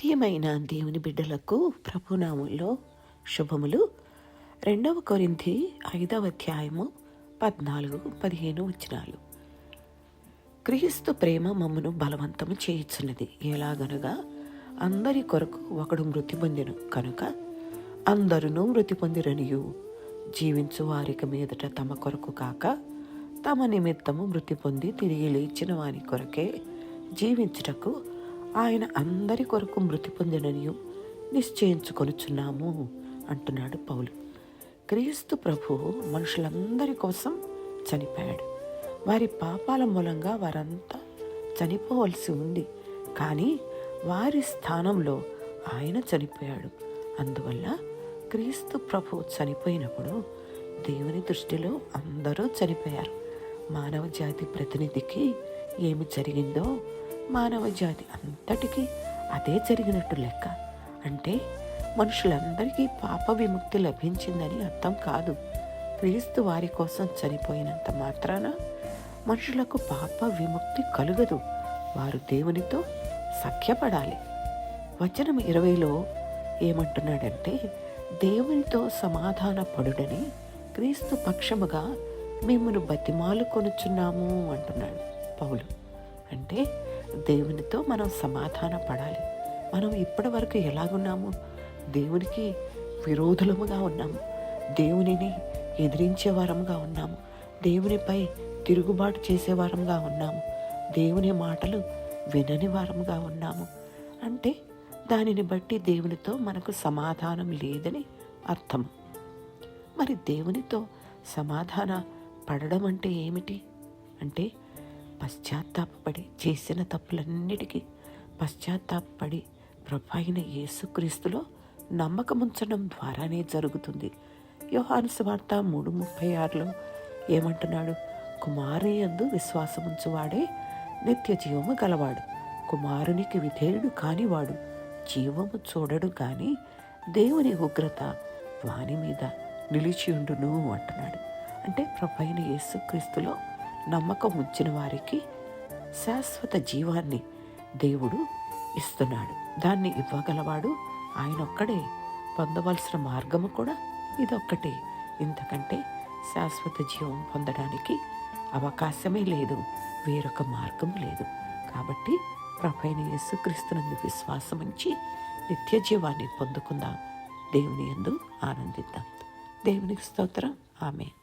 ప్రియమైన దేవుని బిడ్డలకు ప్రభునామంలో శుభములు. 2 కొరింథీ 5వ అధ్యాయము 14-15 వచనాలు. క్రీస్తు ప్రేమ మమ్మను బలవంతము చేయుచున్నది. ఎలాగనగా అందరి కొరకు ఒకడు మృతి పొందెను కనుక అందరును మృతి పొందిరనియు, జీవించు వారికి మీదట తమ కొరకు కాక తమ నిమిత్తము మృతి పొంది తిరిగి లేచిన వారి కొరకే జీవించుటకు ఆయన అందరి కొరకు మృతి పొందిననియు నిశ్చయించుకొనుచున్నాము అంటున్నాడు పౌలు. క్రీస్తు ప్రభువు మనుషులందరి కోసం చనిపోయాడు. వారి పాపాల మూలంగా వారంతా చనిపోవలసి ఉంది, కానీ వారి స్థానంలో ఆయన చనిపోయాడు. అందువల్ల క్రీస్తు ప్రభువు చనిపోయినప్పుడు దేవుని దృష్టిలో అందరూ చనిపోయారు. మానవ జాతి ప్రతినిధికి ఏమి జరిగిందో మానవ జాతి అంతటికీ అదే జరిగినట్టు లెక్క. అంటే మనుషులందరికీ పాప విముక్తి లభించిందని అర్థం కాదు. క్రీస్తు వారి కోసం చనిపోయినంత మాత్రాన మనుషులకు పాప విముక్తి కలుగదు. వారు దేవునితో సఖ్యపడాలి. వచనం 20లో ఏమంటున్నాడంటే, దేవునితో సమాధాన పడుడని క్రీస్తు పక్షముగా మిమ్మల్ని బతిమాలు కొనుచున్నాము అంటున్నాడు పౌలు. అంటే దేవునితో మనం సమాధాన పడాలి. మనం ఇప్పటి వరకు ఎలాగున్నాము? దేవునికి విరోధులముగా ఉన్నాము, దేవునిని ఎదిరించే వారముగా ఉన్నాము, దేవునిపై తిరుగుబాటు చేసేవారంగా ఉన్నాము, దేవుని మాటలు వినని వారముగా ఉన్నాము. అంటే దానిని బట్టి దేవునితో మనకు సమాధానం లేదని అర్థము. మరి దేవునితో సమాధాన పడడం అంటే ఏమిటి? అంటే పశ్చాత్తాపడి చేసిన తప్పులన్నిటికీ పశ్చాత్తాపడి ప్రభు అయిన యేసుక్రీస్తులో నమ్మకముంచడం ద్వారానే జరుగుతుంది. యోహాను సువార్త 3:36లో ఏమంటున్నాడు? కుమారుని యందు విశ్వాసముంచువాడే నిత్య జీవము గలవాడు, కుమారునికి విధేయుడు కానివాడు జీవము చూడడు, కానీ దేవుని ఉగ్రత వాని మీద నిలిచియుండును అంటున్నాడు. అంటే ప్రభు అయిన యేసుక్రీస్తులో నమ్మకం ఉంచిన వారికి శాశ్వత జీవాన్ని దేవుడు ఇస్తున్నాడు. దాన్ని ఇవ్వగలవాడు ఆయన ఒక్కడే. పొందవలసిన మార్గము కూడా ఇదొక్కటే. ఇంతకంటే శాశ్వత జీవం పొందడానికి అవకాశమే లేదు, వేరొక మార్గం లేదు. కాబట్టి ప్రభువైన యేసుక్రీస్తునందు విశ్వాసం ఉంచి నిత్య జీవాన్ని పొందుకుందాం. దేవుని యందు ఆనందిద్దాం. దేవునికి స్తోత్రం. ఆమేన్.